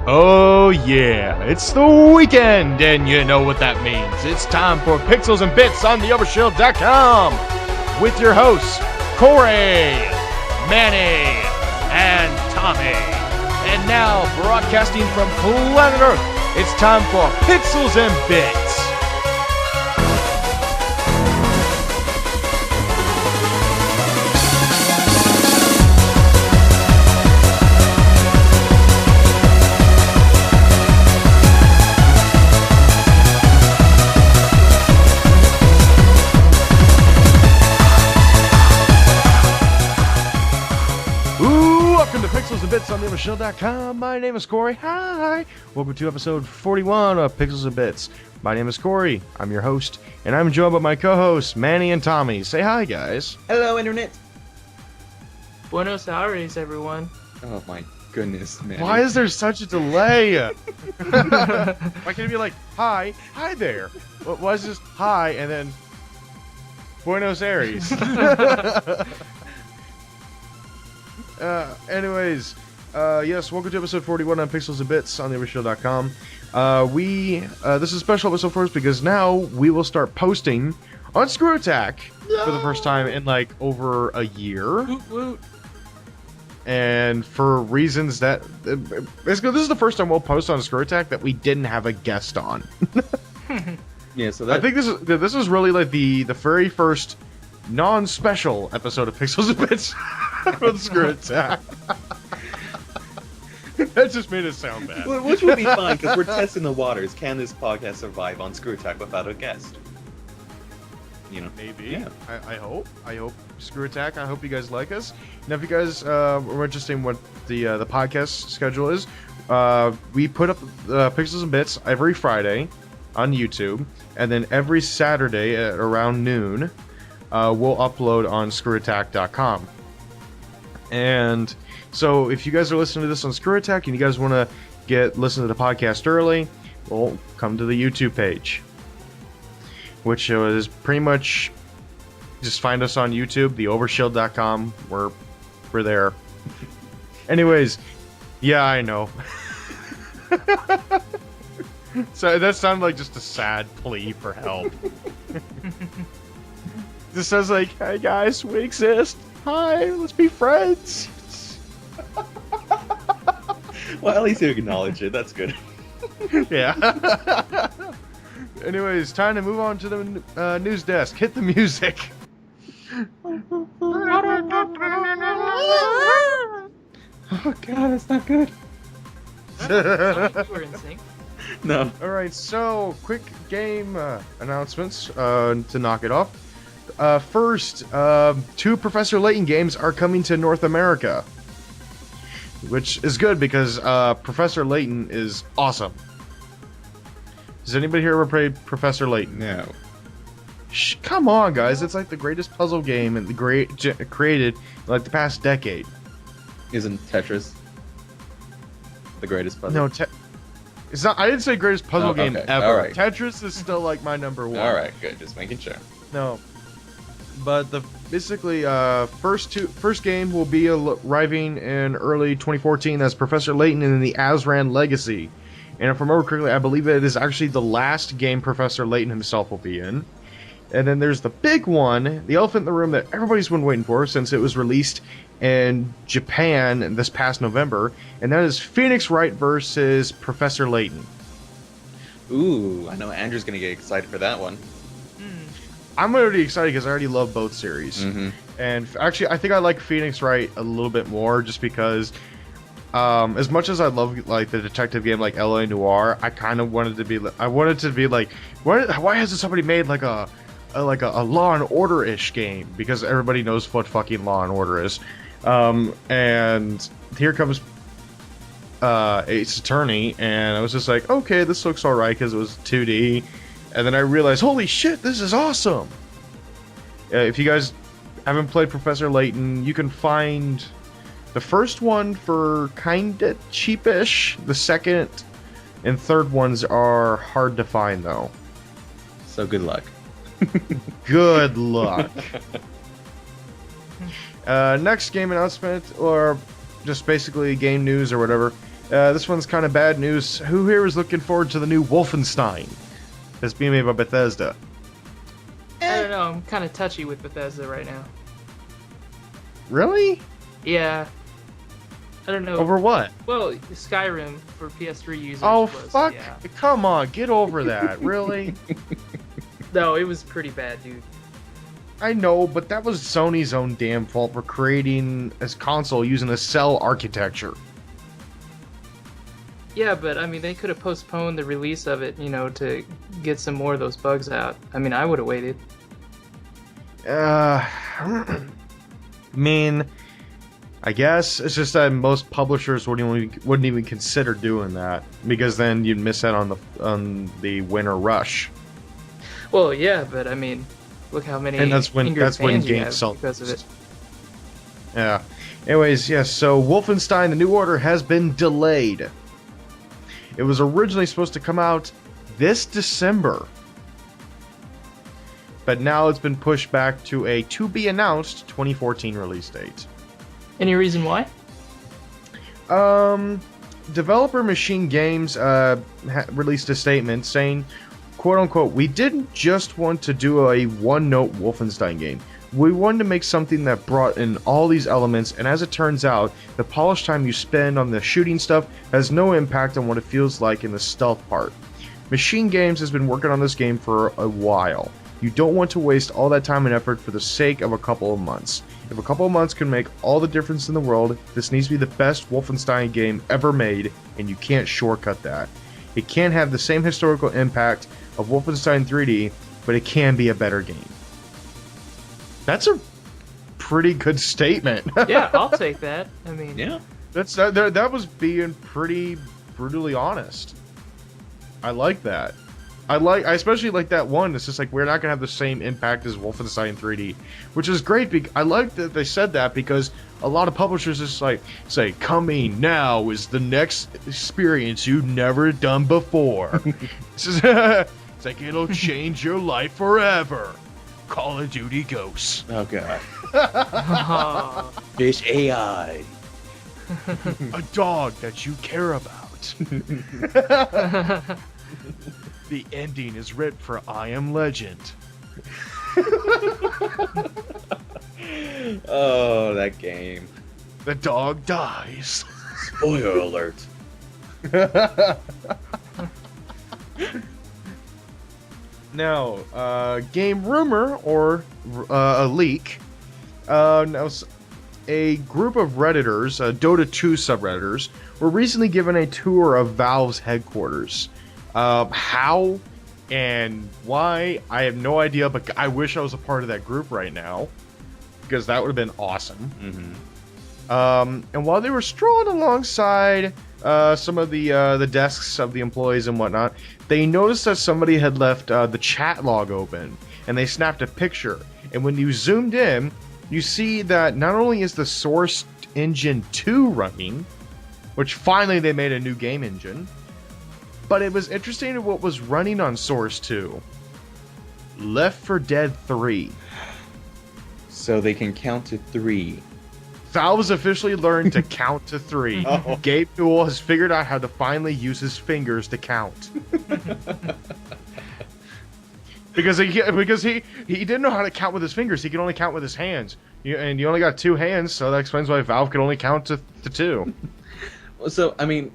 Oh yeah, it's the weekend, and you know what that means. It's time for Pixels and Bits on the Overshield.com with your hosts, Corey, Manny, and Tommy. And now, broadcasting from planet Earth, it's time for Pixels and Bits. Welcome to Pixels and Bits on the Overshield.com. My name is Corey. Hi. Welcome to episode 41 of Pixels and Bits. My name is Corey. I'm your host, and I'm joined by my co-hosts, Manny and Tommy. Say hi, guys. Hello, Internet. Buenos Aires, everyone. Oh my goodness, man. Why is there such a delay? Why can't it be like, hi there? Why is it just hi and then Buenos Aires? Anyways, yes, welcome to episode 41 on Pixels and Bits on the Overshield.com. This is a special episode for us because now we will start posting on Screw Attack for the first time in like over a year. Woot woot. And for reasons that, basically this is the first time we'll post on Screw Attack that we didn't have a guest on. Yeah, so that... I think this is really like the very first non-special episode of Pixels and Bits for the Screw Attack. That just made it sound bad. Which would be fine, because we're testing the waters. Can this podcast survive on Screw Attack without a guest? You know? Maybe. Yeah. I hope. Screw Attack. I hope you guys like us. Now, if you guys are interested in what the podcast schedule is, we put up Pixels and Bits every Friday on YouTube, and then every Saturday at around noon, we'll upload on ScrewAttack.com. And so if you guys are listening to this on Screw Attack and you guys want to listen to the podcast early, well, come to the YouTube page, which is pretty much just find us on YouTube, the Overshield.com. We're there. Anyways, yeah, I know. So that sounded like just a sad plea for help. This sounds like, hey guys, we exist. Hi, let's be friends. Well, at least you acknowledge it. That's good. Yeah. Anyways, time to move on to the news desk. Hit the music. Oh god, that's not good. We're in sync. No. Alright, so quick game announcements to knock it off. First, 2 Professor Layton games are coming to North America, which is good because Professor Layton is awesome. Does anybody here ever play Professor Layton? No. Come on, guys! It's like the greatest puzzle game and created in like the past decade. Isn't Tetris the greatest puzzle? No, it's not. I didn't say greatest puzzle game okay. ever. All right. Tetris is still like my number one. Alright, good. Just making sure. No, but basically first game will be arriving in early 2014 as Professor Layton in the Azran Legacy, and if I remember correctly, I believe it is actually the last game Professor Layton himself will be in. And then there's the big one, the elephant in the room that everybody's been waiting for since it was released in Japan this past November, and that is Phoenix Wright versus Professor Layton. Ooh, I know Andrew's gonna get excited for that one. I'm already excited because I already love both series. Mm-hmm. And actually, I think I like Phoenix Wright a little bit more just because as much as I love like the detective game like LA Noire, I kind of wanted to be like, why hasn't somebody made like a Law and Order-ish game? Because everybody knows what fucking Law and Order is. And here comes Ace Attorney, and I was just like, okay, this looks alright because it was 2D. And then I realized, holy shit, this is awesome! If you guys haven't played Professor Layton, you can find the first one for kinda cheapish. The second and third ones are hard to find, though. So good luck. Good luck. Next game announcement, or just basically game news or whatever. This one's kind of bad news. Who here is looking forward to the new Wolfenstein that's being made by Bethesda? I don't know. I'm kind of touchy with Bethesda right now. Really? Yeah. I don't know. Over what? Well, Skyrim for PS3 users. Oh, was, fuck. Yeah. Come on, get over that. Really? No, it was pretty bad, dude. I know, but that was Sony's own damn fault for creating a console using a cell architecture. Yeah, but I mean, they could have postponed the release of it, to get some more of those bugs out. I mean, I would have waited. I mean, I guess it's just that most publishers wouldn't even consider doing that because then you'd miss out on the winter rush. Well, yeah, but I mean, look how many And that's when angry fans you games have sell because of it. Yeah. Anyways, yes. So Wolfenstein: The New Order has been delayed. It was originally supposed to come out this December, but now it's been pushed back to a to-be-announced 2014 release date. Any reason why? Developer Machine Games released a statement saying, quote-unquote, "We didn't just want to do a one-note Wolfenstein game. We wanted to make something that brought in all these elements, and as it turns out, the polish time you spend on the shooting stuff has no impact on what it feels like in the stealth part. Machine Games has been working on this game for a while. You don't want to waste all that time and effort for the sake of a couple of months. If a couple of months can make all the difference in the world, this needs to be the best Wolfenstein game ever made, and you can't shortcut that. It can't have the same historical impact of Wolfenstein 3D, but it can be a better game." That's a pretty good statement. Yeah, I'll take that. I mean, Yeah. That was being pretty brutally honest. I like that. I especially like that one. It's just like we're not gonna have the same impact as Wolfenstein 3D, which is great. I like that they said that because a lot of publishers just like say, "Coming now is the next experience you've never done before." It's like it'll change your life forever. Call of Duty Ghosts. Oh god. oh, Fish AI. A dog that you care about. The ending is written for I Am Legend. Oh, that game. The dog dies. Spoiler alert. Now, game rumor or a leak. Now, a group of Redditors, Dota 2 subredditors, were recently given a tour of Valve's headquarters. How and why, I have no idea, but I wish I was a part of that group right now, because that would have been awesome. Mm-hmm. And while they were strolling alongside some of the desks of the employees and whatnot, they noticed that somebody had left the chat log open, and they snapped a picture. And when you zoomed in, you see that not only is the Source Engine 2 running, which finally they made a new game engine, but it was interesting what was running on Source 2. Left 4 Dead 3. So they can count to 3. Valve has officially learned to count to 3. Oh. Gabe Newell has figured out how to finally use his fingers to count. because he didn't know how to count with his fingers. He could only count with his hands. And you only got 2 hands, so that explains why Valve could only count to 2. So, I mean,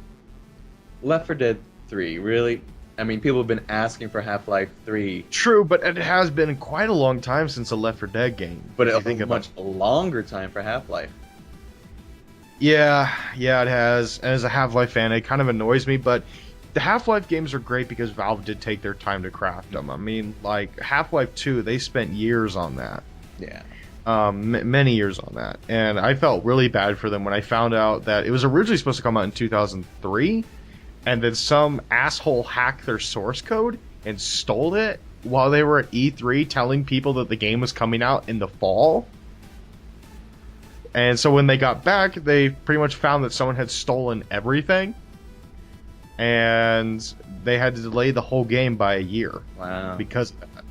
Left 4 Dead 3, really? I mean, people have been asking for Half-Life 3. True, but it has been quite a long time since a Left 4 Dead game. But if you it think was about much longer time for Half-Life. Yeah, it has. And as a Half-Life fan, it kind of annoys me, but the Half-Life games are great because Valve did take their time to craft them. I mean, like, Half-Life 2, they spent years on that. Yeah. Many years on that. And I felt really bad for them when I found out that it was originally supposed to come out in 2003, and then some asshole hacked their source code and stole it while they were at E3 telling people that the game was coming out in the fall. And so when they got back, they pretty much found that someone had stolen everything, and they had to delay the whole game by a year. Wow. Because of that.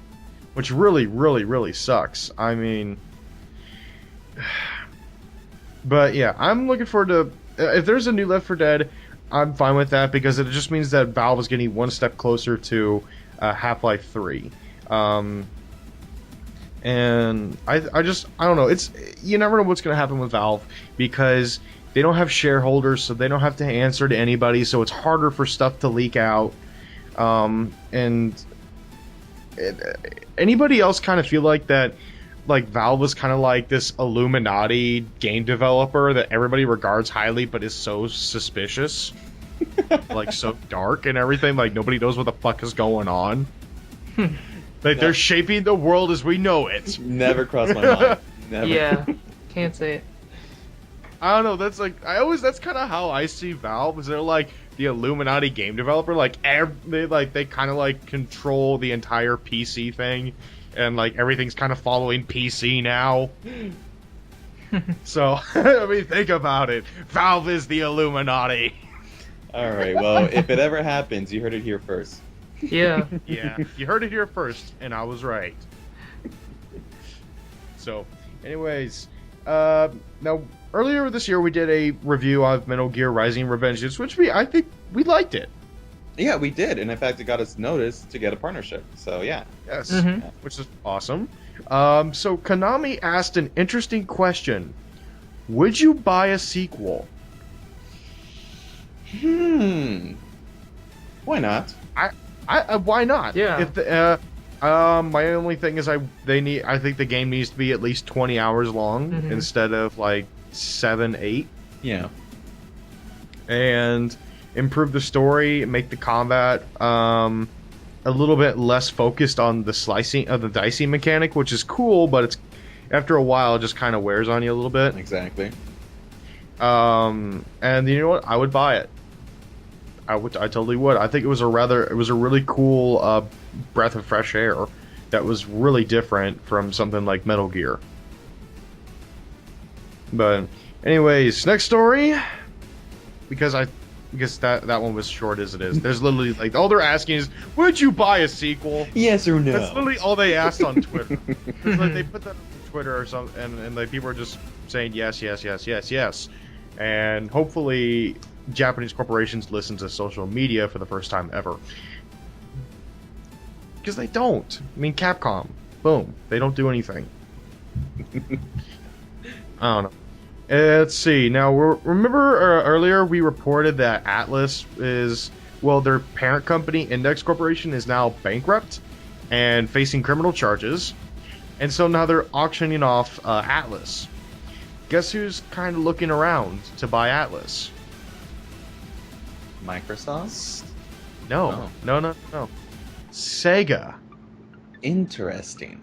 Which really, really, really sucks. I mean... But yeah, I'm looking forward to... if there's a new Left 4 Dead, I'm fine with that because it just means that Valve is getting one step closer to Half-Life 3. And I don't know. You never know what's going to happen with Valve because they don't have shareholders, so they don't have to answer to anybody. So it's harder for stuff to leak out. Anybody else kind of feel like that? Like Valve was kind of like this Illuminati game developer that everybody regards highly, but is so suspicious, like so dark and everything. Like nobody knows what the fuck is going on. Like they're shaping the world as we know it. Never crossed my mind. Never. Yeah, can't say it. I don't know. That's kind of how I see Valve. Is they're like the Illuminati game developer. Like they kind of like control the entire PC thing. And, like, everything's kind of following PC now. So, I mean, think about it. Valve is the Illuminati. Alright, well, if it ever happens, you heard it here first. Yeah. Yeah, you heard it here first, and I was right. So, anyways, now, earlier this year we did a review of Metal Gear Rising: Revengeance, which I think we liked it. Yeah, we did, and in fact, it got us noticed to get a partnership. So yeah. Yes, Mm-hmm. which is awesome. So Konami asked an interesting question: would you buy a sequel? Why not? Why not? Yeah. If my only thing is I think the game needs to be at least 20 hours long instead of like 7, 8. Yeah. And improve the story, make the combat a little bit less focused on the slicing of the dicing mechanic, which is cool, but it's after a while it just kind of wears on you a little bit. Exactly. And you know what? I would buy it. I totally would. I think it was a really cool breath of fresh air that was really different from something like Metal Gear. But anyways, next story, because that one was short as it is. There's literally like all they're asking is, would you buy a sequel? Yes or no? That's literally all they asked on Twitter. It's like they put that on Twitter or something, and like people are just saying yes, yes, yes, yes, yes. And hopefully Japanese corporations listen to social media for the first time ever. Because they don't. I mean, Capcom. Boom. They don't do anything. I don't know. Let's see. Now, remember earlier we reported that Atlas their parent company, Index Corporation, is now bankrupt and facing criminal charges. And so now they're auctioning off Atlas. Guess who's kind of looking around to buy Atlas? Microsoft? No. Sega. Interesting.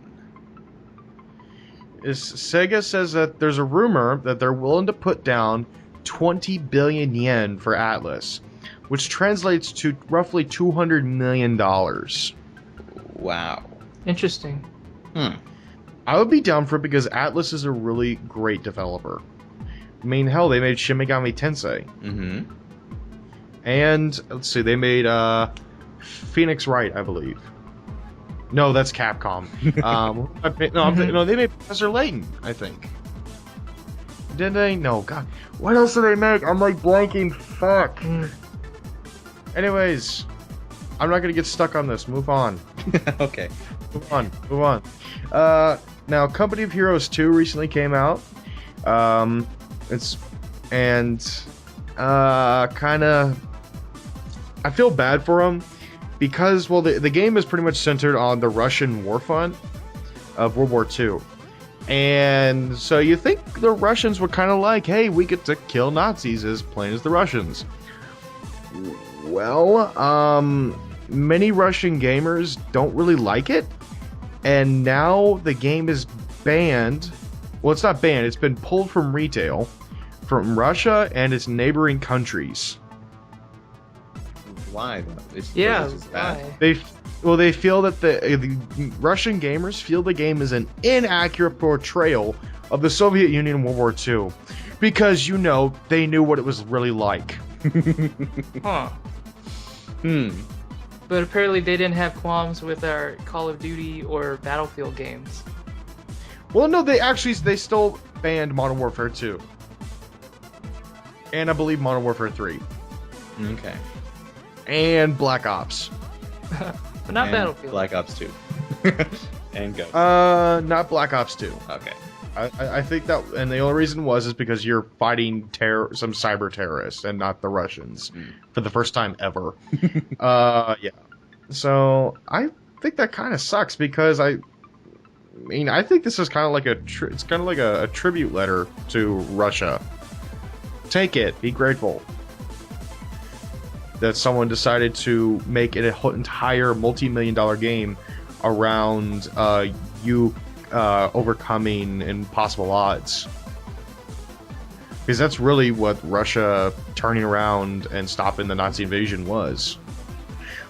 Sega says that there's a rumor that they're willing to put down 20 billion yen for Atlas, which translates to roughly $200 million. Wow. Interesting. I would be down for it because Atlas is a really great developer. I mean, hell, they made Shin Megami Tensei. Mm-hmm. And, let's see, they made Phoenix Wright, I believe. No, that's Capcom. They made Professor Layton, I think. Did they? No, God. What else did they make? I'm like blanking. Fuck. Anyways, I'm not gonna get stuck on this. Move on. Okay. Move on. Now, Company of Heroes 2 recently came out. Kind of, I feel bad for them. Because, well, the game is pretty much centered on the Russian war front of World War II. And so you think the Russians were kind of like, hey, we get to kill Nazis as plain as the Russians. Well, many Russian gamers don't really like it. And now the game is banned. Well, it's not banned. It's been pulled from retail from Russia and its neighboring countries. Why? Why? They feel that the Russian gamers feel the game is an inaccurate portrayal of the Soviet Union in World War II, because they knew what it was really like. Huh. But apparently they didn't have qualms with our Call of Duty or Battlefield games. Well, no, they still banned Modern Warfare 2, and I believe Modern Warfare 3. Okay. and Black Ops. But not And Battlefield. Black Ops 2. And Ghost. Not Black Ops 2. Okay. I think that, and the only reason is because you're fighting some cyber terrorists and not the Russians for the first time ever. Yeah. So I think that kind of sucks because I think this is kind of like it's kind of like a tribute letter to Russia. Take it, be grateful that someone decided to make it an entire multi-million-dollar game around you overcoming impossible odds. Because that's really what Russia turning around and stopping the Nazi invasion was.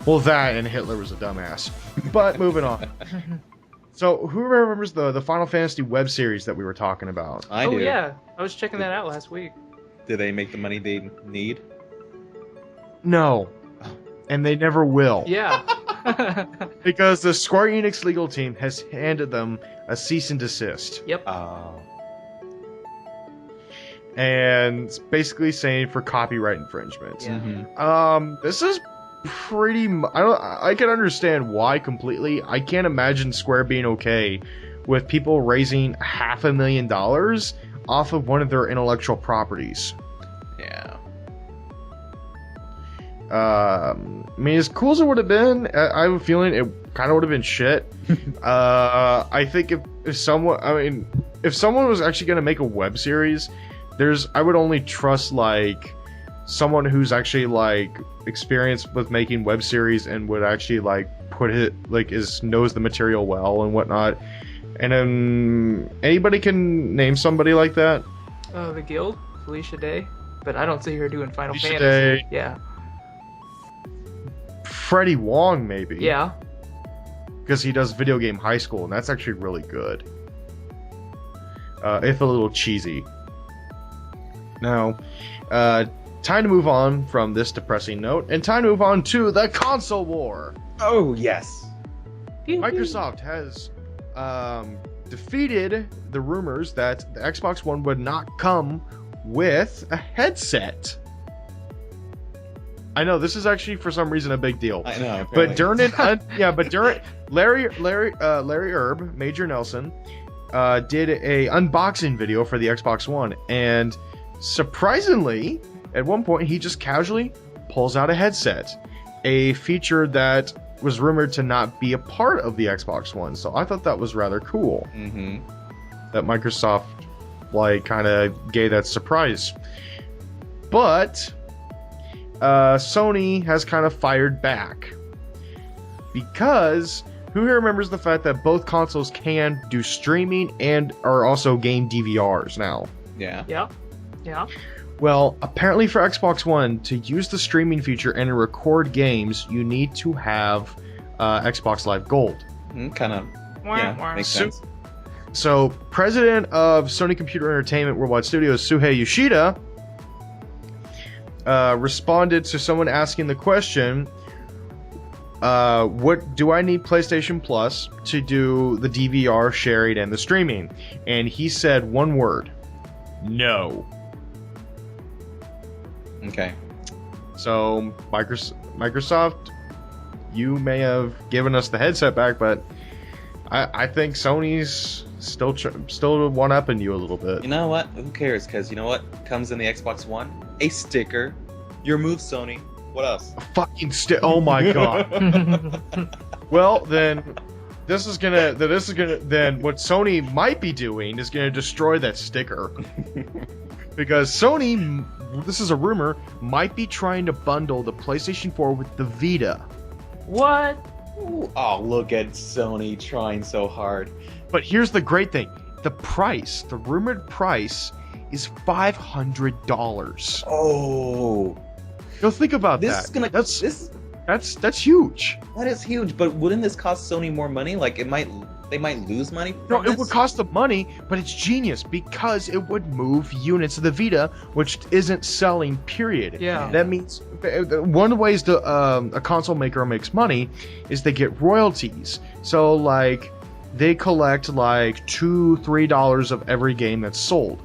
Well, that and Hitler was a dumbass. But moving on. So, who remembers the Final Fantasy web series that we were talking about? I Oh do. yeah, I was checking that out last week. Did they make the money they need? No. And they never will. Yeah. Because the Square Enix legal team has handed them a cease and desist. Yep. Oh. And it's basically saying for copyright infringement. Yeah. Mm-hmm. This is pretty I can understand why completely. I can't imagine Square being okay with people raising $500,000 off of one of their intellectual properties. Yeah. I mean, as cool as it would have been, I have a feeling it kind of would have been shit. I think if someone was actually going to make a web series, I would only trust like someone who's actually like experienced with making web series and would actually like put it like knows the material well and whatnot. And then anybody can name somebody like that. The Guild, Felicia Day, but I don't see her doing Final Felicia Fantasy. Day. Yeah. Freddie Wong, maybe. Yeah. Because he does Video Game High School, and that's actually really good. If a little cheesy. Now, time to move on from this depressing note, and time to move on to the console war. Oh, yes. Microsoft has defeated the rumors that the Xbox One would not come with a headset. I know this is actually for some reason a big deal. I know. But during Larry Erb, Major Nelson, did a unboxing video for the Xbox One, and surprisingly, at one point he just casually pulls out a headset, a feature that was rumored to not be a part of the Xbox One. So I thought that was rather cool. Mm-hmm. That Microsoft like kind of gave that surprise, but Sony has kind of fired back because who here remembers the fact that both consoles can do streaming and are also game DVRs now? Yeah. Yeah. Yeah. Well, apparently for Xbox One, to use the streaming feature and record games, you need to have Xbox Live Gold. Kind of. Yeah, makes sense. So, president of Sony Computer Entertainment Worldwide Studios, Suhei Yoshida, responded to someone asking the question, what do I need PlayStation Plus to do the DVR sharing and the streaming? And he said one word: no. Okay. So Microsoft, you may have given us the headset back, but I think Sony's still one-upping you a little bit. You know what? Who cares? Because you know what comes in the Xbox One? A sticker. Your move, Sony. What else? A fucking stick. Oh my god. Well, then what Sony might be doing is gonna destroy that sticker. Because Sony, this is a rumor, might be trying to bundle the PlayStation 4 with the Vita. What? Ooh, oh, look at Sony trying so hard. But here's the great thing. The rumored price is $500. Oh. Go think about This that. is gonna That's huge. That is huge, but wouldn't this cost Sony more money? Like they might lose money No, from it this? would cost them money, but it's genius because it would move units of the Vita, which isn't selling, period. Yeah. That means one of the ways a console maker makes money is they get royalties. So, like, they collect, like, $2-3 of every game that's sold.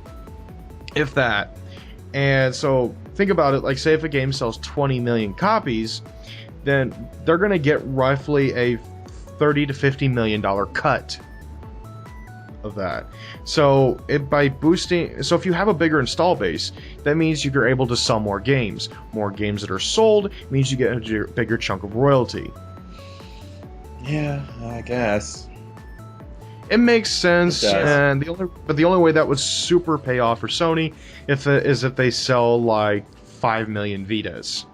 If that. And so think about it. Like, say if a game sells 20 million copies, then they're going to get roughly a 30 to 50 million dollar cut of that. So by boosting, so if you have a bigger install base, that means you're able to sell more games. More games that are sold means you get a bigger chunk of royalty. Yeah, I guess. It makes sense, It does. and the only way that would super pay off for Sony is if they sell like 5 million Vitas.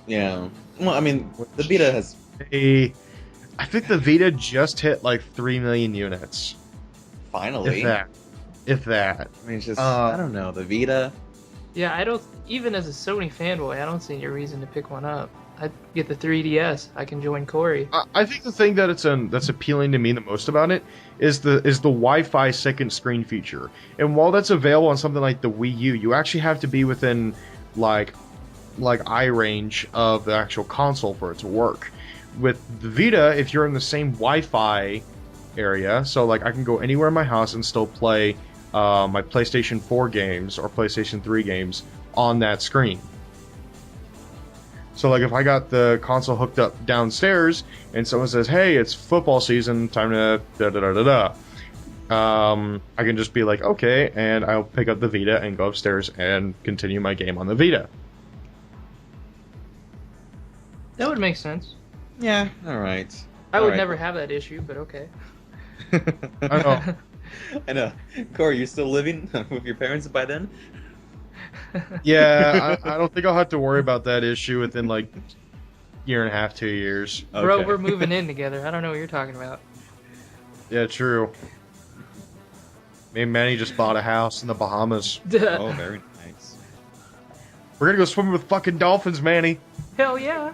Yeah. Well, I mean, the Vita has... I think the Vita just hit like 3 million units. Finally. If that. I mean, it's just... I don't know. The Vita... Yeah, I don't. Even as a Sony fanboy, I don't see any reason to pick one up. I'd get the 3DS. I can join Corey. I think the thing that's appealing to me the most about it is the Wi-Fi second screen feature. And while that's available on something like the Wii U, you actually have to be within like eye range of the actual console for it to work. With the Vita, if you're in the same Wi-Fi area, so like I can go anywhere in my house and still play my PlayStation 4 games or PlayStation 3 games on that screen. So like if I got the console hooked up downstairs and someone says, "Hey, it's football season, time to da da da da da," I can just be like, "Okay," and I'll pick up the Vita and go upstairs and continue my game on the Vita. That would make sense. Yeah, alright. I would Alright. never have that issue, but okay. I know. I know. Corey, you're still living with your parents by then? Yeah, I don't think I'll have to worry about that issue within like year and a half, 2 years. Bro, Okay. we're moving in together. I don't know what you're talking about. Yeah, true. Me and Manny just bought a house in the Bahamas. Oh, very nice. We're gonna go swimming with fucking dolphins, Manny. Hell yeah.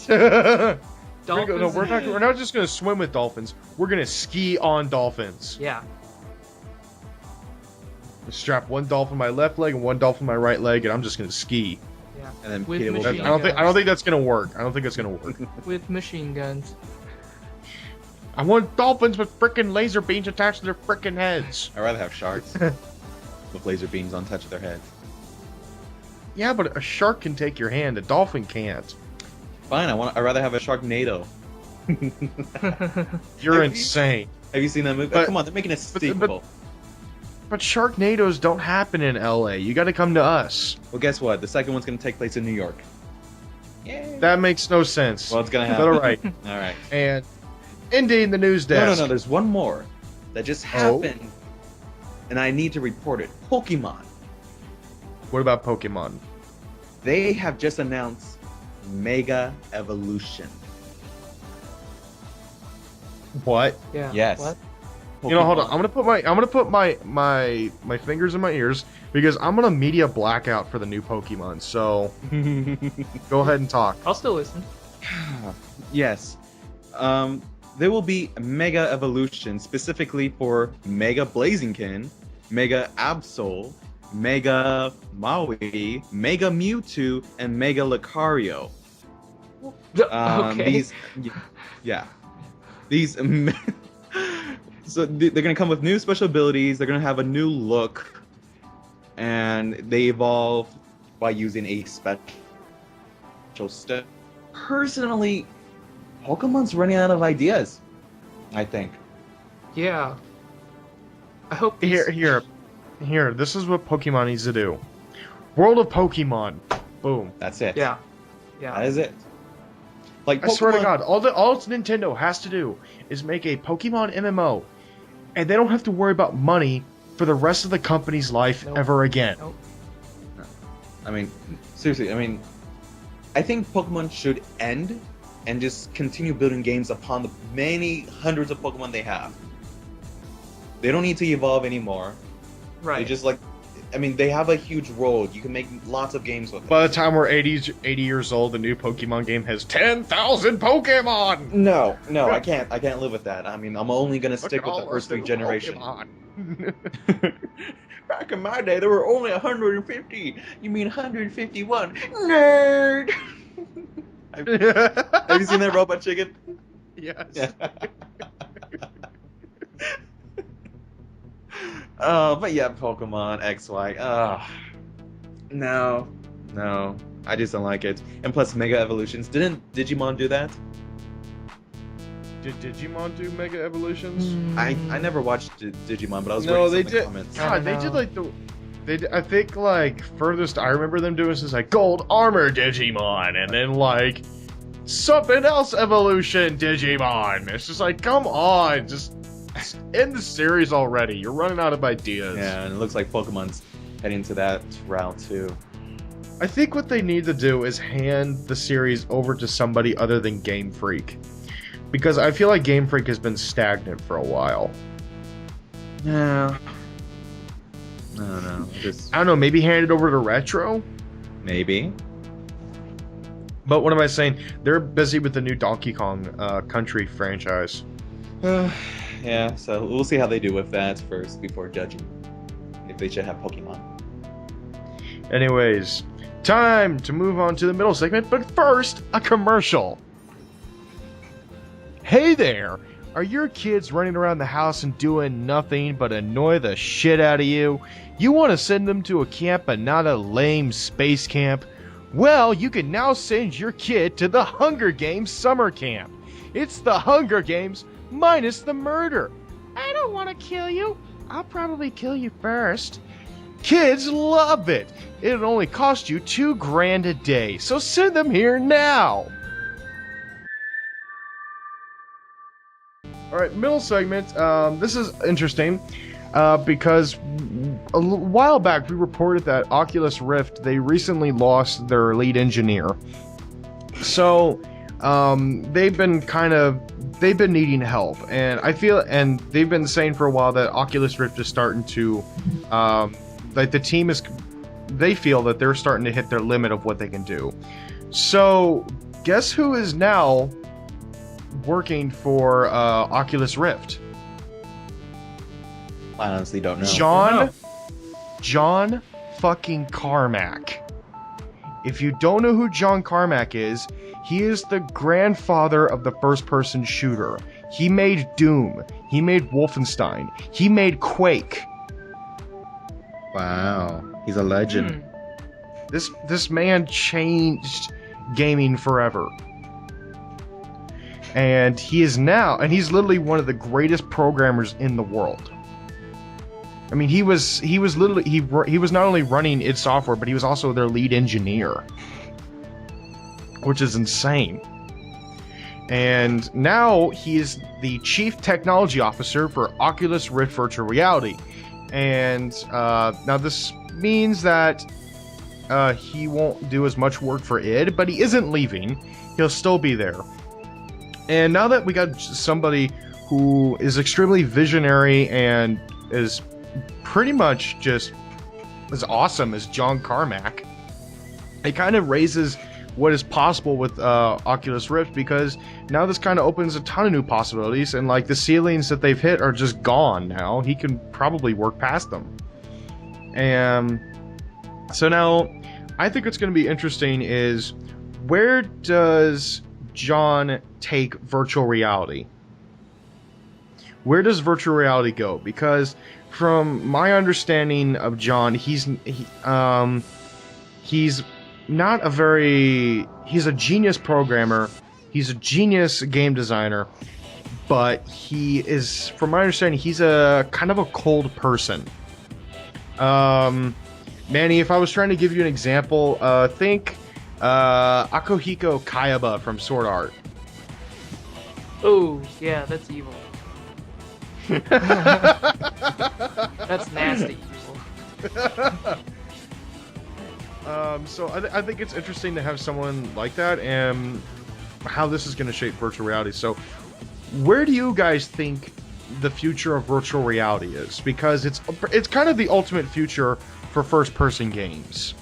We're Dolphins. we're not just gonna swim with dolphins. We're gonna ski on dolphins. Yeah. Strap one dolphin on my left leg and one dolphin on my right leg, and I'm just gonna ski. Yeah. And then With Peter will machine be... I don't think that's gonna work. I don't think that's gonna work. With machine guns. I want dolphins with frickin' laser beams attached to their frickin' heads. I'd rather have sharks with laser beams on touch of their heads. Yeah, but a shark can take your hand. A dolphin can't. Fine, I'd rather have a Sharknado. You're Have you- insane. Have you seen that movie? But- Come on, they're making a sequel. But Sharknadoes don't happen in LA. You gotta come to us. Well, guess what? The second one's going to take place in New York. Yay. That makes no sense. Well, it's going to But happen. alright. All right. And indeed, the news desk. No, there's one more that just happened, and I need to report it. Pokemon. What about Pokemon? They have just announced Mega Evolution. What? Yeah. Yes. What? You know, hold on. I'm gonna put my fingers in my ears because I'm gonna media blackout for the new Pokemon. So go ahead and talk. I'll still listen. Yes. There will be Mega Evolution specifically for Mega Blaziken, Mega Absol, Mega Maui, Mega Mewtwo, and Mega Lucario. Okay. These so they're gonna come with new special abilities. They're gonna have a new look, and they evolve by using a special step. Personally, Pokemon's running out of ideas. I think. Yeah. I hope these... Here. This is what Pokemon needs to do. World of Pokemon. Boom. That's it. Yeah. That Yeah. is it. Like I swear to Pokemon- God, all Nintendo has to do is make a Pokemon MMO, and they don't have to worry about money for the rest of the company's life Nope. ever again. Nope. I mean, seriously. I mean, I think Pokemon should end and just continue building games upon the many hundreds of Pokemon they have. They don't need to evolve anymore. Right. They just I mean, they have a huge world. You can make lots of games with it. By the time we're 80 years old, the new Pokemon game has 10,000 Pokemon! No, I can't live with that. I mean, I'm only gonna stick with the first three generations. Back in my day, there were only 150. You mean 151? Nerd! Have you seen that Robot Chicken? Yes. Yeah. But yeah, Pokemon XY. No, no, I just don't like it. And plus, Mega Evolutions. Didn't Digimon do that? Did Digimon do Mega Evolutions? I never watched Digimon, but I was No, reading they some of the did. comments. I God, don't they know. did like the. They did, I think like furthest I remember them doing is like Gold Armor Digimon, and then like something else Evolution Digimon. It's just like, come on, just end the series already. You're running out of ideas. Yeah, and it looks like Pokemon's heading to that route too. I think what they need to do is hand the series over to somebody other than Game Freak, because I feel like Game Freak has been stagnant for a while. Yeah. I don't know. I don't know, maybe hand it over to Retro? Maybe. But what am I saying? They're busy with the new Donkey Kong Country franchise. Yeah, so we'll see how they do with that first before judging if they should have Pokemon. Anyways, time to move on to the middle segment, but first, a commercial. Hey there! Are your kids running around the house and doing nothing but annoy the shit out of you? You want to send them to a camp but not a lame space camp? Well, you can now send your kid to the Hunger Games summer camp. It's the Hunger Games minus the murder. I don't want to kill you. I'll probably kill you first. Kids love it. It'll only cost you $2,000 a day, so send them here now. All right, middle segment. This is interesting because while back we reported that Oculus Rift, they recently lost their lead engineer. So they've been needing help, and and they've been saying for a while that Oculus Rift is starting to like the team is, they feel that they're starting to hit their limit of what they can do. So guess who is now working for Oculus Rift? I honestly don't know. John fucking Carmack. If you don't know who John Carmack is, he is the grandfather of the first-person shooter. He made Doom. He made Wolfenstein. He made Quake. Wow, he's a legend. This man changed gaming forever. And he's literally one of the greatest programmers in the world. I mean, he was not only running id Software, but he was also their lead engineer, which is insane. And now he is the chief technology officer for Oculus Rift Virtual Reality. And now this means that he won't do as much work for id, but he isn't leaving. He'll still be there. And now that we got somebody who is extremely visionary and is pretty much just as awesome as John Carmack, it kind of raises what is possible with Oculus Rift, because now this kind of opens a ton of new possibilities, and like the ceilings that they've hit are just gone now. He can probably work past them. And so now I think what's going to be interesting is, where does John take virtual reality? Where does virtual reality go? Because from my understanding of John, he's not a very... He's a genius programmer. He's a genius game designer. But he is, from my understanding, he's a kind of a cold person. Manny, if I was trying to give you an example, think Akuhiko Kayaba from Sword Art. Oh, yeah, that's evil. That's nasty evil. So I think it's interesting to have someone like that, and how this is going to shape virtual reality. So where do you guys think the future of virtual reality is? Because it's kind of the ultimate future for first-person games.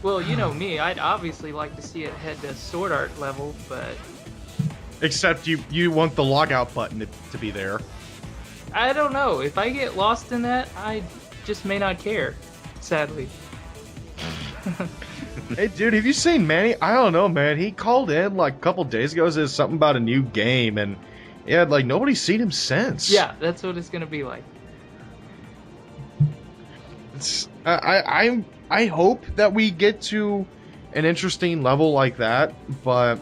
Well, you know me, I'd obviously like to see it head to Sword Art level, but... Except you want the logout button to be there. I don't know. If I get lost in that, I just may not care, sadly. Hey, dude, have you seen Manny? I don't know, man. He called in like a couple days ago, said something about a new game, and yeah, like nobody's seen him since. Yeah, that's what it's gonna be like. I hope that we get to an interesting level like that, but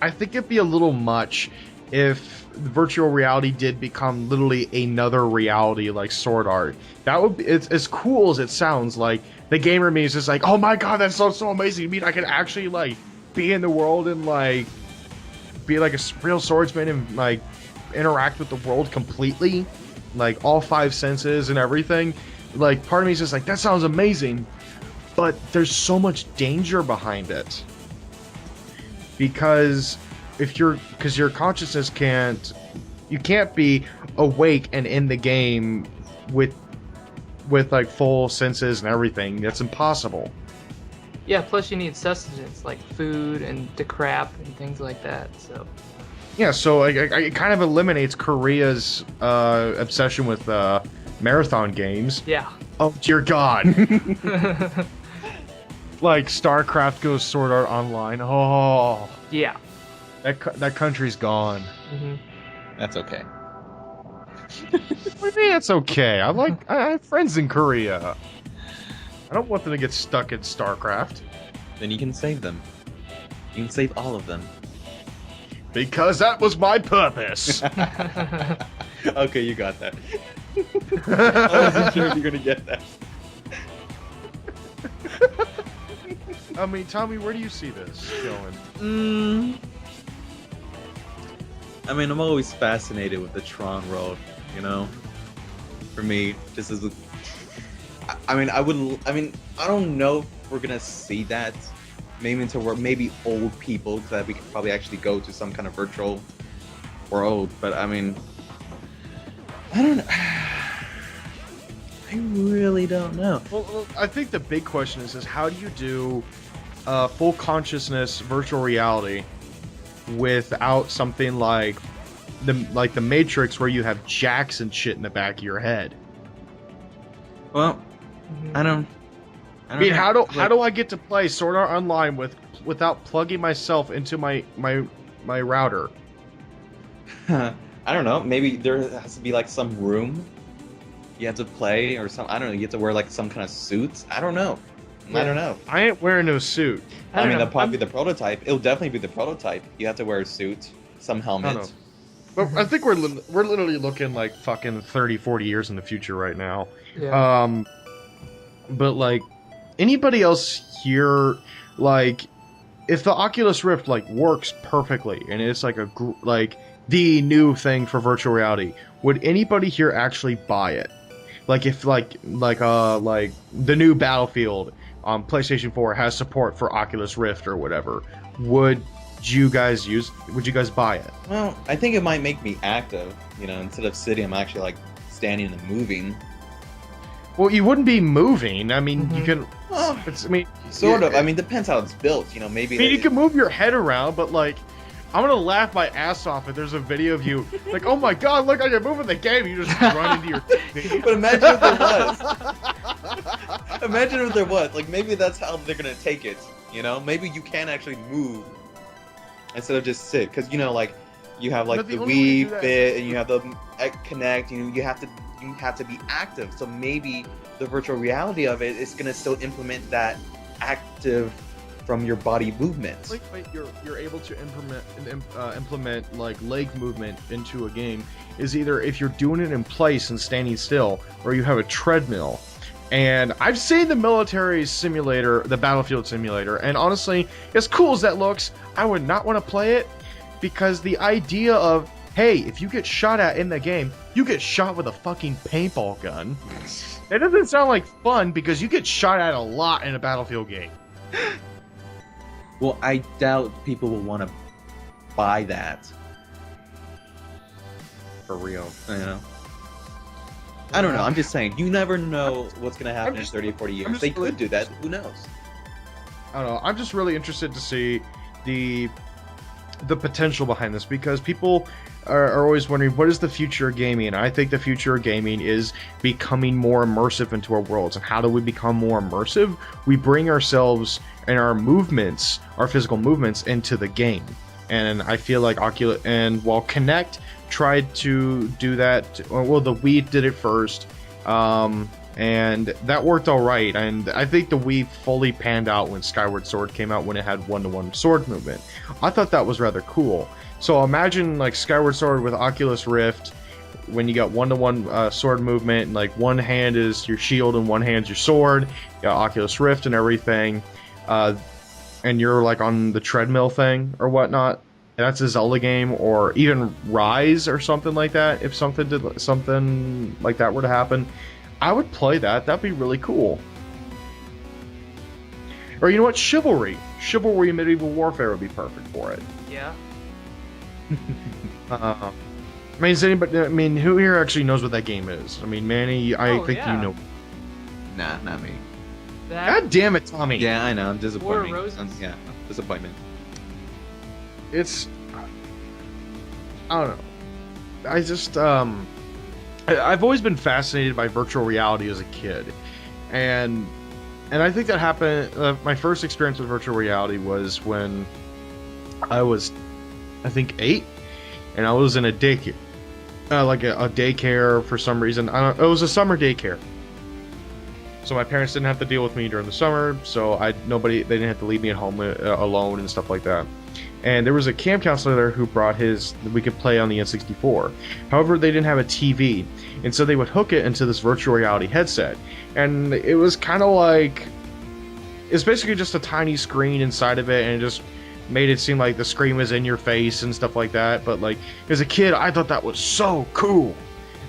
I think it'd be a little much if virtual reality did become literally another reality like Sword Art. That would be, it's as cool as it sounds. Like the gamer me is just like, oh my god, that sounds so amazing. You mean I can actually like be in the world and like be like a real swordsman and like interact with the world completely, like all five senses and everything. Like part of me is just like, that sounds amazing, but there's so much danger behind it because because your consciousness you can't be awake and in the game with like full senses and everything. That's impossible. Yeah, plus you need sustenance like food and decrap and things like that. So Yeah, so it kind of eliminates Korea's obsession with marathon games. yeah. Oh dear God! Like StarCraft goes Sword Art Online. Oh, Yeah. that country's gone. Hmm. That's okay. What do you mean it's okay? I have friends in Korea. I don't want them to get stuck in StarCraft. Then you can save them. You can save all of them. Because that was my purpose. Okay, you got that. I wasn't sure if you're gonna get that. I mean, Tommy, where do you see this going? I mean, I'm always fascinated with the Tron world, you know? For me, just as I don't know if we're gonna see that. Maybe until we're maybe old people, so that we could probably actually go to some kind of virtual world. But I mean, I don't know. I really don't know. Well, I think the big question is how do you do full consciousness virtual reality without something like the Matrix, where you have jacks and shit in the back of your head? Well, I don't mean, know. how do I get to play Sword Art Online without plugging myself into my router? I don't know. Maybe there has to be like some room you have to play, or some. I don't know. You have to wear like some kind of suits. I don't know. I don't know. I ain't wearing no suit. I mean, that'll probably be the prototype. It'll definitely be the prototype. You have to wear a suit, some helmet. But I think we're literally looking like fucking 30, 40 years in the future right now. Yeah. But like anybody else here, like if the Oculus Rift like works perfectly and it's like like the new thing for virtual reality, would anybody here actually buy it? Like if like the new Battlefield on PlayStation 4 has support for Oculus Rift or whatever, would you guys buy it? Well, I think it might make me active. You know, instead of sitting, I'm actually like standing and moving. Well, you wouldn't be moving. I mean, you can. Well, Sort of. I mean, depends how it's built. You know, maybe. I mean, you can move your head around, but like, I'm gonna laugh my ass off if there's a video of you like, oh my god, look, I can move in the game. You just run into your. But imagine if there was. Imagine if there was. Like, maybe that's how they're gonna take it. You know, maybe you can actually move instead of just sit, because you know, like, you have like the Wii Fit and you have the Connect. You know, you have to be active. So maybe the virtual reality of it is gonna still implement that active from your body movements. Like you're able to implement like leg movement into a game is either if you're doing it in place and standing still, or you have a treadmill. And I've seen the military simulator, the Battlefield simulator, and honestly, as cool as that looks, I would not want to play it, because the idea of, hey, if you get shot at in the game, you get shot with a fucking paintball gun. That doesn't sound like fun, because you get shot at a lot in a Battlefield game. Well, I doubt people will want to buy that. For real, you know? I don't know, I'm just saying, you never know what's going to happen in 30 or 40 years. They could do that, who knows? I don't know, I'm just really interested to see the potential behind this, because people are always wondering, what is the future of gaming? And I think the future of gaming is becoming more immersive into our worlds. And how do we become more immersive? We bring ourselves and our movements, our physical movements, into the game. And I feel like Oculus, and while Kinect tried to do that, well, the Wii did it first. and that worked all right. And I think the Wii fully panned out when Skyward Sword came out, when it had one-to-one sword movement. I thought that was rather cool. So imagine like Skyward Sword with Oculus Rift, when you got one-to-one sword movement, and like one hand is your shield and one hand's your sword. You got Oculus Rift and everything, and you're like on the treadmill thing or whatnot. That's a Zelda game, or even Rise or something like that. If something like that were to happen, I would play that. That'd be really cool. Or you know what? Chivalry Medieval Warfare would be perfect for it. Yeah. I mean, is anybody? I mean, who here actually knows what that game is? I mean, Manny, I think yeah. you know. Nah, not me. That God damn it, Tommy! Yeah, I know. I'm disappointed. War of Roses? Yeah, disappointment. It's, I don't know. I just I've always been fascinated by virtual reality as a kid, and I think that happened. My first experience with virtual reality was when I was, I think, 8. And I was in a daycare, like a daycare for some reason. It was a summer daycare, so my parents didn't have to deal with me during the summer. So they didn't have to leave me at home alone and stuff like that. And there was a camp counselor there who brought we could play on the N64. However, they didn't have a TV, and so they would hook it into this virtual reality headset, and it was kind of like, it's basically just a tiny screen inside of it, and it just made it seem like the screen was in your face and stuff like that. But like, as a kid, I thought that was so cool,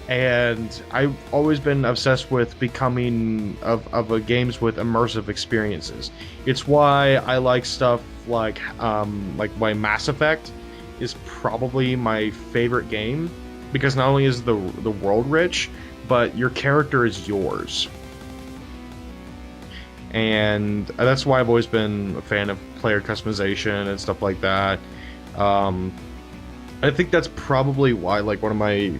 and I've always been obsessed with becoming of games with immersive experiences. It's why I like stuff like why Mass Effect is probably my favorite game, because not only is the world rich, but your character is yours. And that's why I've always been a fan of player customization and stuff like that. I think that's probably why, like, one of my,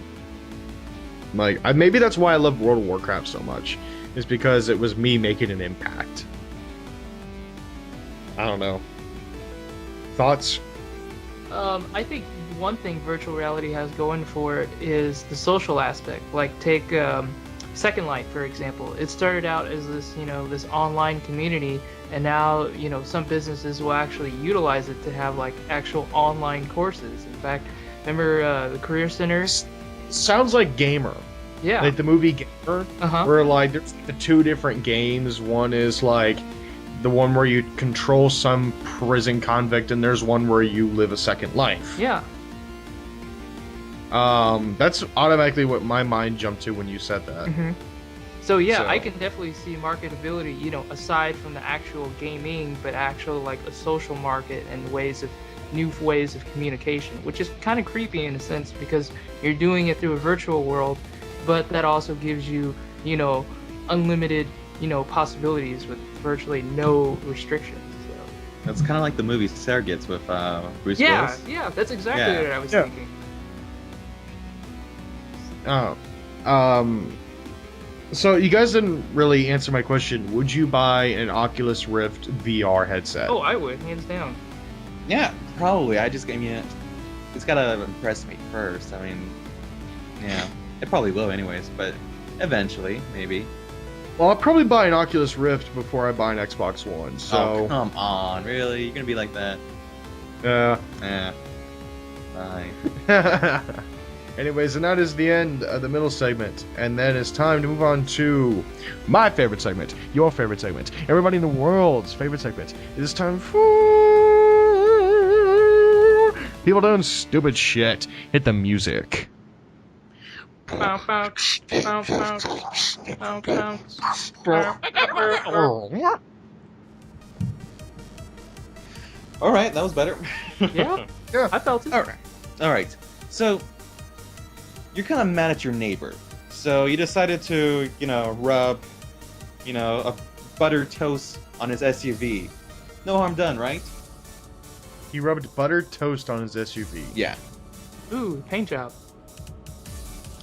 maybe that's why I love World of Warcraft so much, is because it was me making an impact. I don't know. Thoughts? I think one thing virtual reality has going for it is the social aspect. Like, take Second Life, for example. It started out as this, this online community, and now, some businesses will actually utilize it to have like actual online courses. In fact, remember the Career Center? Sounds like Gamer. Yeah. Like the movie Gamer, where like there's the 2 different games. One is like the one where you control some prison convict, and there's one where you live a second life. Yeah. That's automatically what my mind jumped to when you said that. Mm-hmm. So yeah, I can definitely see marketability, aside from the actual gaming, but actual like a social market and new ways of communication, which is kind of creepy in a sense, because you're doing it through a virtual world, but that also gives you, unlimited, possibilities with virtually no restrictions. So. That's kind of like the movie Surrogates with Bruce Willis. Yeah, that's exactly what I was thinking. So you guys didn't really answer my question. Would you buy an Oculus Rift VR headset? Oh, I would, hands down. Yeah, probably. It's gotta impress me first. I mean, yeah, it probably will anyways, but eventually, maybe. Well, I'll probably buy an Oculus Rift before I buy an Xbox One, so... Oh, come on, really? You're gonna be like that? Yeah. Fine. Anyways, and that is the end of the middle segment. And then it's time to move on to my favorite segment, your favorite segment, everybody in the world's favorite segment. It is time for people doing stupid shit. Hit the music. Bow, bow, bow, bow, bow, bow. All right, that was better. Yeah, I felt it. All right. So you're kind of mad at your neighbor, so you decided to, rub, a buttered toast on his SUV. No harm done, right? He rubbed buttered toast on his SUV. Yeah. Ooh, paint job.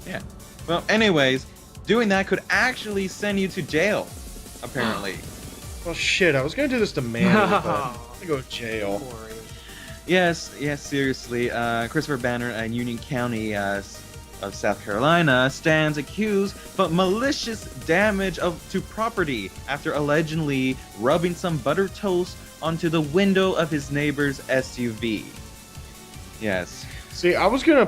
Yeah. Well, anyways, doing that could actually send you to jail, apparently. Well, shit, I was gonna do this to Manny, but I'm gonna go to jail. Yes, seriously. Christopher Banner in Union County of South Carolina stands accused of malicious damage to property after allegedly rubbing some butter toast onto the window of his neighbor's SUV. Yes. See, I was gonna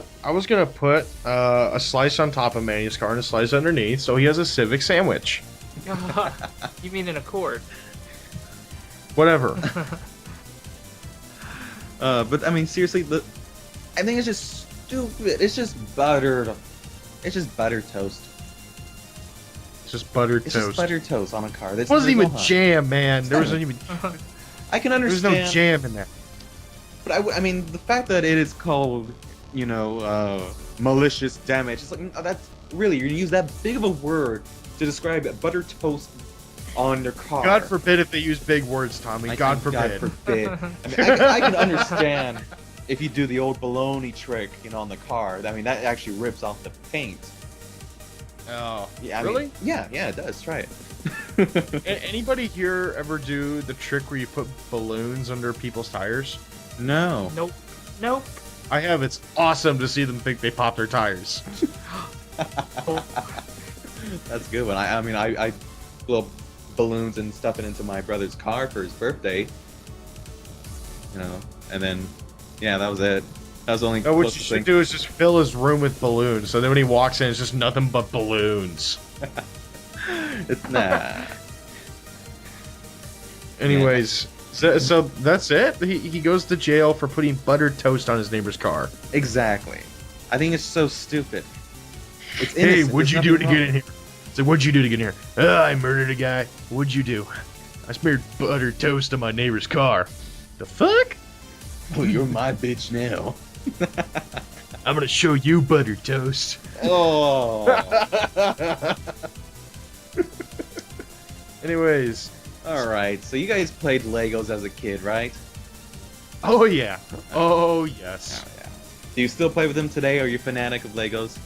put a slice on top of Manny's car and a slice underneath, so he has a civic sandwich. You mean in a Accord? Whatever. But I mean, seriously, I think it's just stupid. It's just buttered. It's just butter toast. It's just buttered It's toast. just butter toast on a car. It wasn't even jam, man. There wasn't even. I can There was understand. no jam in there. But I mean, the fact that it is called, malicious damage, it's like, that's really, you're gonna use that big of a word to describe butter toast on your car. God forbid if they use big words, Tommy. God forbid. God forbid. I mean, I can understand if you do the old baloney trick, on the car. I mean, that actually rips off the paint. Oh, Yeah. really? Yeah, it does. Try it. Anybody here ever do the trick where you put balloons under people's tires? No. Nope. I have. It's awesome to see them think they pop their tires. That's a good one. I mean, I blow balloons and stuff it into my brother's car for his birthday. And then, yeah, that was it. That was the only. No, what you closest should thing. do is just fill his room with balloons. So then when he walks in, it's just nothing but balloons. Nah. Anyways, so that's it. He goes to jail for putting buttered toast on his neighbor's car. Exactly. I think it's so stupid. It's Hey, innocent. what'd There's you do to nothing get wrong. in here? So what'd you do to get in here? I murdered a guy. What'd you do? I smeared buttered toast on my neighbor's car. The fuck? Oh, you're my bitch now. I'm gonna show you buttered toast. Oh. Anyways, All right. So you guys played Legos as a kid, right? oh yeah, oh yes. Oh, yeah. Do you still play with them today? Are you a fanatic of Legos?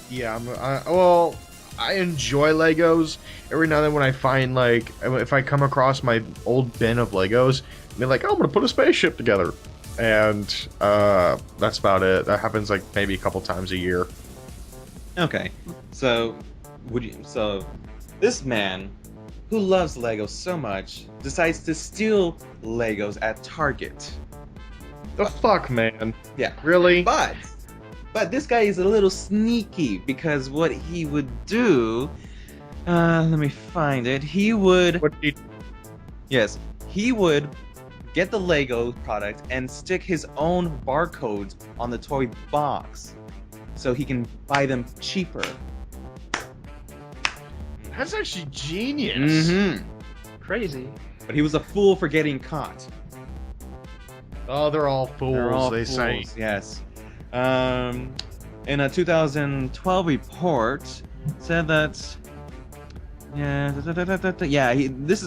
Yeah, well, I enjoy Legos. Every now and then when I find, like, if I come across my old bin of Legos, I mean, like, oh, I'm gonna put a spaceship together. And, that's about it. That happens, like, maybe a couple times a year. Okay. So, this man who loves Legos so much decides to steal Legos at Target. The fuck, man? Yeah. Really? But this guy is a little sneaky because what he would do, let me find it. He would, What did yes, he would get the Lego product and stick his own barcodes on the toy box so he can buy them cheaper. That's actually genius. Mm-hmm. Crazy. But he was a fool for getting caught. Oh, they're all fools, They're all they fools, say. yes. In a 2012 report, said that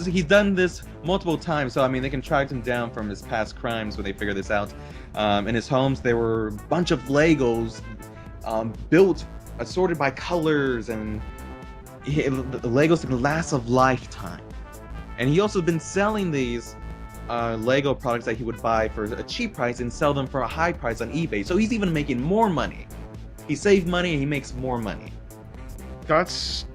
he's done this multiple times. So I mean, they can track him down from his past crimes when they figure this out. In his homes, there were a bunch of Legos built, assorted by colors, and the Legos can last a lifetime. And he also been selling these Lego products that he would buy for a cheap price and sell them for a high price on eBay. So he's even making more money. He saved money and he makes more money. That's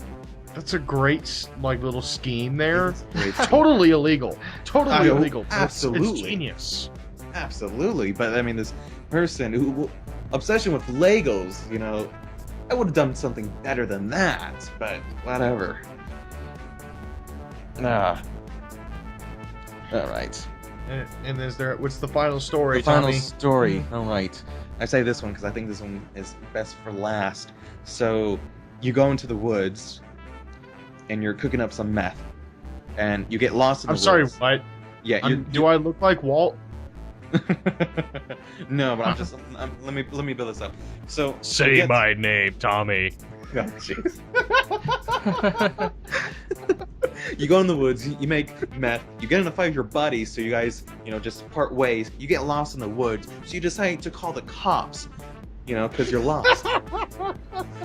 a great, like, little scheme there. It's a great scheme. Totally illegal. Totally I know, illegal. but absolutely. It's genius. Absolutely, but I mean, this person who obsession with Legos, I would have done something better than that, but whatever. All right. And is there? What's the final story, The final Tommy? story. All right. I say this one because I think this one is best for last. So you go into the woods and you're cooking up some meth, and you get lost in the I'm sorry, woods. what? Yeah. Do I look like Walt? No, but let me build this up. So Say get- my name, Tommy. Oh, jeez. You go in the woods, you make meth, you get in a fight with your buddies, so you guys, just part ways. You get lost in the woods, so you decide to call the cops, because you're lost.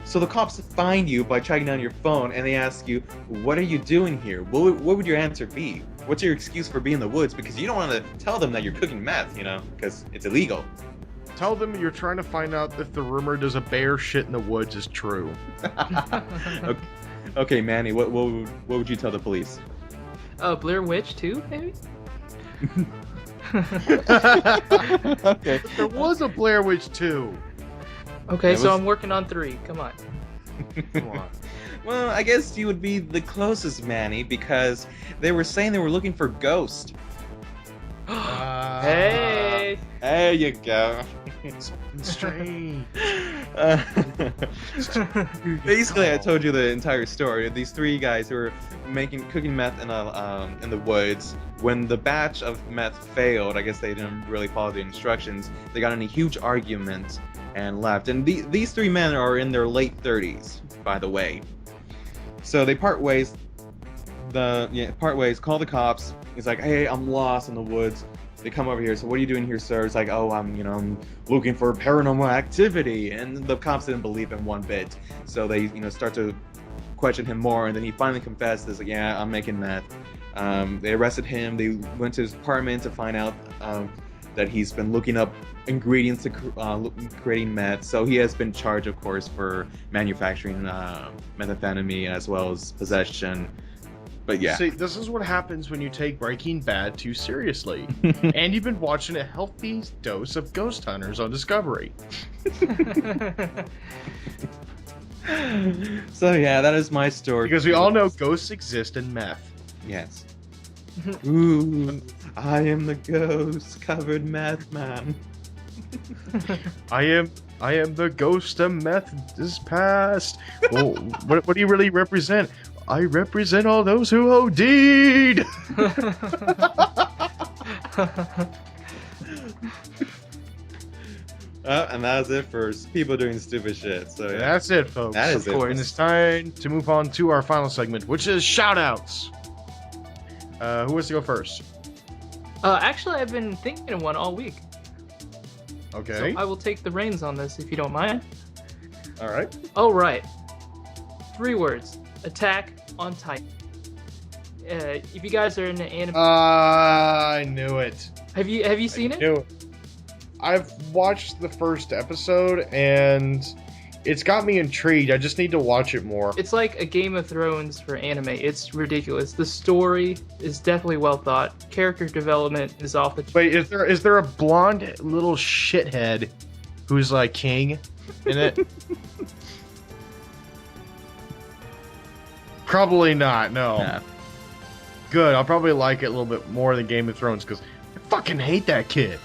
So the cops find you by tracking down your phone, and they ask you, "What are you doing here?" What would your answer be? What's your excuse for being in the woods? Because you don't want to tell them that you're cooking meth, because it's illegal. Tell them you're trying to find out if the rumor does a bear shit in the woods is true. Okay, Manny, what would you tell the police? Blair Witch 2, maybe? Okay. There was a Blair Witch 2. Okay, That so was- I'm working on 3. Come on. Come on. Well, I guess you would be the closest, Manny, because they were saying they were looking for Ghost. Hey! There you go. Something strange. Basically, I told you the entire story. These 3 guys who were cooking meth in the woods. When the batch of meth failed, I guess they didn't really follow the instructions. They got in a huge argument and left. And these 3 men are in their late 30s, by the way. So they part ways. Call the cops. He's like, "Hey, I'm lost in the woods." They come over here. So what are you doing here, sir? It's like, "Oh, I'm looking for paranormal activity." And the cops didn't believe him one bit. So they, start to question him more. And then he finally confessed. He's like, "Yeah, I'm making meth." They arrested him. They went to his apartment to find out that he's been looking up ingredients to creating meth. So he has been charged, of course, for manufacturing methamphetamine as well as possession. But yeah. See, this is what happens when you take Breaking Bad too seriously. And you've been watching a healthy dose of Ghost Hunters on Discovery. So yeah, that is my story. Because we all know ghosts exist in meth. Yes. Ooh, I am the ghost-covered meth man. I am the ghost of meth is past. Well, what do you really represent? I represent all those who OD'd. And that's it for people doing stupid shit. So yeah. That's it, folks. That is of it. course. And it's time to move on to our final segment, which is shoutouts. Who wants to go first? Actually, I've been thinking of one all week. Okay. So I will take the reins on this if you don't mind. All right. Oh, right. 3 words. Attack on Titan. If you guys are in the anime, I knew it. have you seen it? Knew it. I've watched the first episode and it's got me intrigued. I just need to watch it more. It's like a Game of Thrones for anime. It's ridiculous. The story is definitely well thought. Character development is off the. Wait, is there a blonde little shithead who's like king in it? Probably not. No. Yeah. Good. I'll probably like it a little bit more than Game of Thrones because I fucking hate that kid.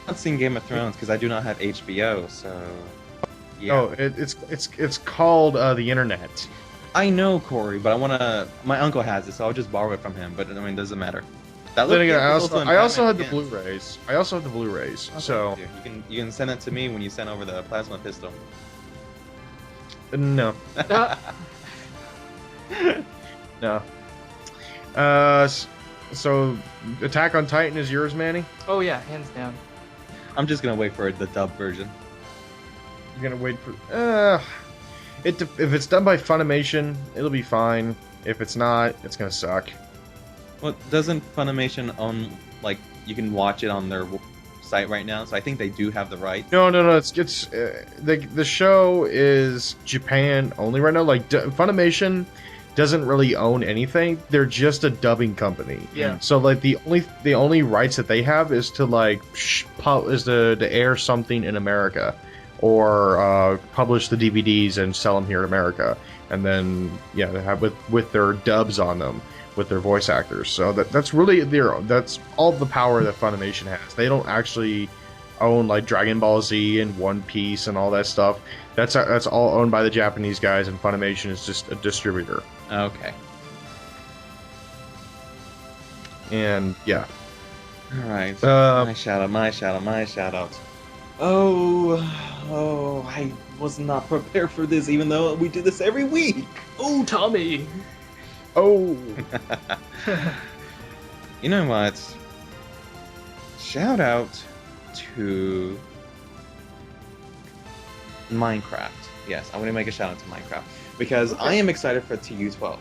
I've not seen Game of Thrones because I do not have HBO. So yeah. Oh, it's called the internet. I know, Corey, but my uncle has it, so I'll just borrow it from him. But I mean, it doesn't matter. That Then again, look is I also in had the Batman Blu-rays. I also had the Blu-rays. Begins. So Okay, you can send it to me when you send over the plasma pistol. no, Uh, no. So Attack on Titan is yours, Manny. oh yeah, hands down. I'm just gonna wait for the dub version. You're gonna wait for. If it's done by Funimation, it'll be fine. If it's not, it's gonna suck. Well, doesn't Funimation own, like, you can watch it on their site right now? So I think they do have the right. No. It's the show is Japan only right now. Like Funimation doesn't really own anything. They're just a dubbing company. Yeah. So like the only rights that they have is to like to air something in America, or publish the DVDs and sell them here in America, and then they have with their dubs on them, with their voice actors. So that's really that's all the power that Funimation has. They don't actually own like Dragon Ball Z and One Piece and all that stuff. That's all owned by the Japanese guys, and Funimation is just a distributor. Okay. And yeah. All right. Uh, my shout out. Oh, I was not prepared for this, even though we do this every week. Oh, Tommy. Oh. You know what? Shout out to Minecraft. Yes, I'm going to make a shout out to Minecraft because I am excited for TU12.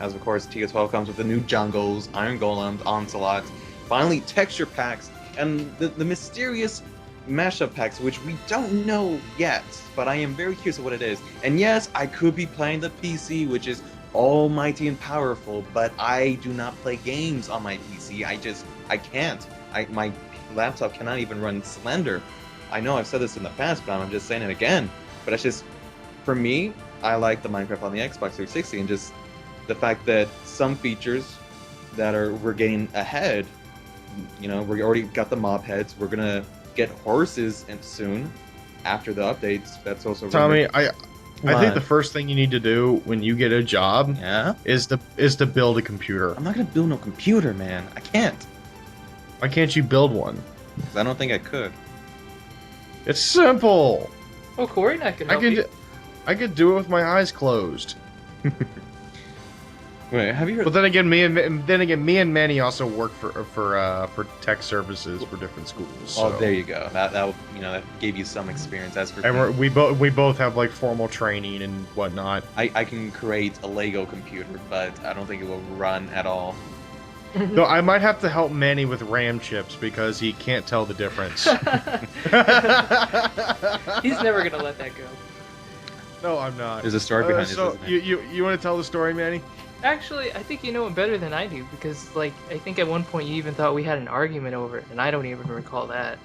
As of course, TU12 comes with the new jungles, iron golems, onslaught, finally texture packs, and the mysterious mashup packs, which we don't know yet, but I am very curious of what it is. And yes, I could be playing the PC, which is almighty and powerful, but I do not play games on my PC. I can't. My laptop cannot even run Slender. I know I've said this in the past, but I'm just saying it again. But it's just, for me, I like the Minecraft on the Xbox 360, and just the fact that some features that we're getting ahead. We already got the mob heads. We're gonna get horses soon after the updates. That's also Tommy. I think the first thing you need to do when you get a job is to build a computer. I'm not gonna build no computer, man. I can't. Why can't you build one? 'Cause I don't think I could. It's simple. Oh, Corey, I can help you. I could do it with my eyes closed. Wait, have you heard? But then again, me and Manny also work for tech services for different schools. So. Oh, there you go. That gave you some experience. As for and we both have like formal training and whatnot. I can create a Lego computer, but I don't think it will run at all. No, I might have to help Manny with RAM chips because he can't tell the difference. He's never gonna let that go. No, I'm not. There's a story behind this. So you want to tell the story, Manny? Actually, I think you know it better than I do, because I think at one point you even thought we had an argument over it, and I don't even recall that.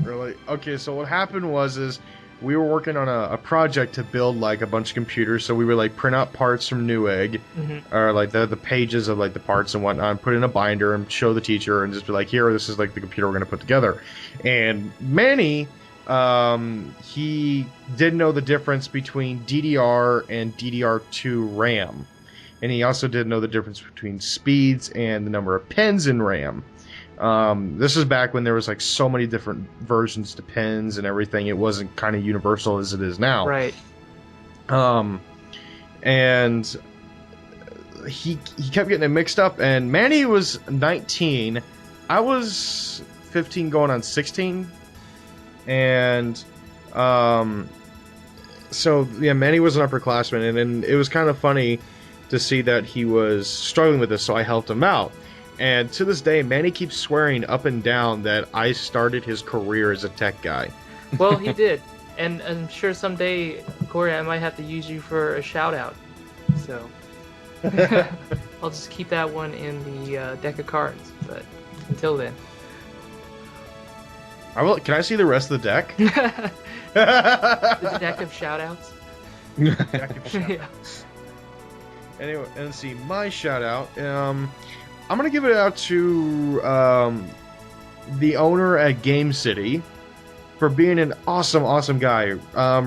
Really? Okay, so what happened was we were working on a project to build like a bunch of computers, so we would like print out parts from Newegg, or like the pages of like the parts and whatnot, and put in a binder and show the teacher and just be like, here, this is like the computer we're gonna put together. And Manny, he didn't know the difference between DDR and DDR2 RAM. And he also didn't know the difference between speeds and the number of pins in RAM. This is back when there was like so many different versions to pins and everything. It wasn't kind of universal as it is now. Right. And he kept getting it mixed up. And Manny was 19. I was 15 going on 16. And so yeah, Manny was an upperclassman, and it was kind of funny to see that he was struggling with this, so I helped him out. And to this day, Manny keeps swearing up and down that I started his career as a tech guy. Well, he did. And I'm sure someday, Corey, I might have to use you for a shout-out. So I'll just keep that one in the deck of cards. But until then. Can I see the rest of the deck? The deck of shout-outs? Deck of shout-outs. Anyway, and let's see, my shout out. I'm gonna give it out to the owner at Game City for being an awesome guy.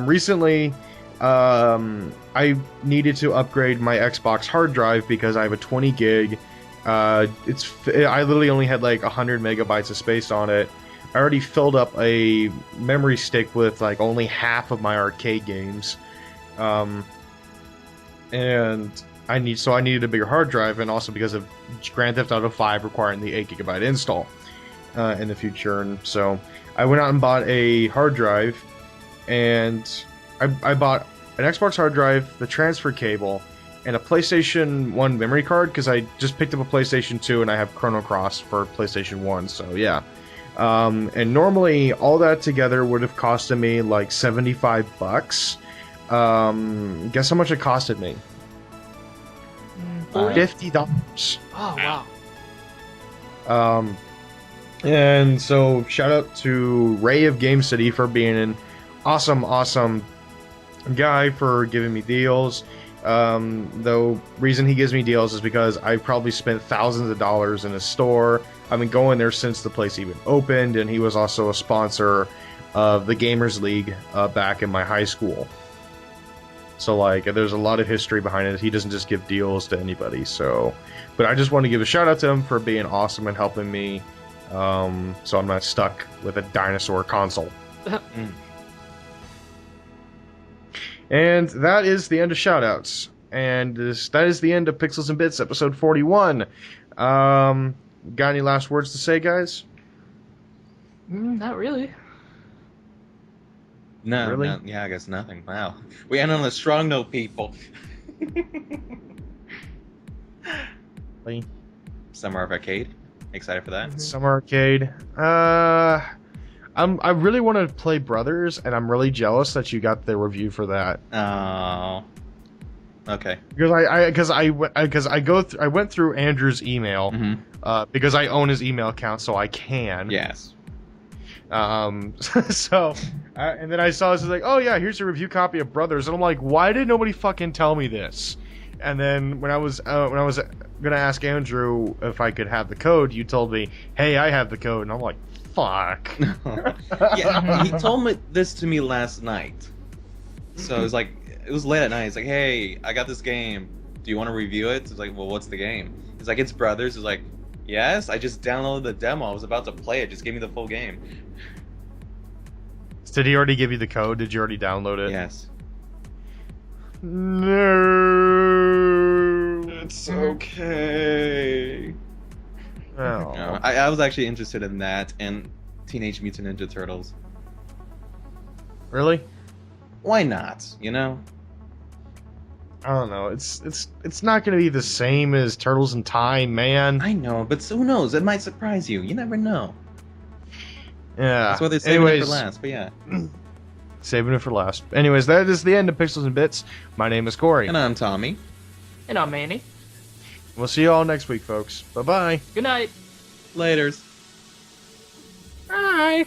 Recently, I needed to upgrade my Xbox hard drive because I have a 20 gig. I literally only had like 100 megabytes of space on it. I already filled up a memory stick with like only half of my arcade games, and I needed a bigger hard drive, and also because of Grand Theft Auto 5 requiring the 8 gigabyte install in the future. And so I went out and bought a hard drive, and I bought an Xbox hard drive, the transfer cable, and a PlayStation 1 memory card, because I just picked up a PlayStation 2 and I have Chrono Cross for PlayStation 1, so yeah. And normally all that together would have costed me like $75. Guess how much it costed me? $50. Oh, wow. And so shout out to Ray of Game City for being an awesome guy for giving me deals. Though reason he gives me deals is because I probably spent thousands of dollars in his store. I've been going there since the place even opened, and he was also a sponsor of the Gamers League back in my high school. So like, there's a lot of history behind it. He doesn't just give deals to anybody. So, but I just want to give a shout out to him for being awesome and helping me, so I'm not stuck with a dinosaur console. And that is the end of shoutouts. And that is the end of Pixels and Bits, episode 41. Got any last words to say, guys? Not really. No, really? No, yeah, I guess nothing. Wow. We end on a strong note, people. Summer of Arcade. Excited for that? Summer Arcade. I really want to play Brothers, and I'm really jealous that you got the review for that. Oh. Okay. Because I went through Andrew's email because I own his email account, so I can. Yes. So, and then I saw this, like, oh yeah, here's a review copy of Brothers, and I'm like, why did nobody fucking tell me this? And then when I was gonna ask Andrew if I could have the code, you told me, hey, I have the code, and I'm like, fuck. Yeah, he told this to me last night. So it was like, it was late at night. It's like, hey, I got this game. Do you want to review it? It's like, well, what's the game? It's like, it's Brothers. It's like, yes, I just downloaded the demo. I was about to play it. Just give me the full game. Did he already give you the code? Did you already download it? Yes. No. It's okay. Oh. No, I was actually interested in that and Teenage Mutant Ninja Turtles. Really? Why not? You know? I don't know. It's not going to be the same as Turtles in Time, man. I know, but who knows? It might surprise you. You never know. Yeah. That's why they're saving it for last. But yeah. Saving it for last. Anyways, that is the end of Pixels and Bits. My name is Corey. And I'm Tommy. And I'm Manny. We'll see you all next week, folks. Bye-bye. Good night. Laters. Bye.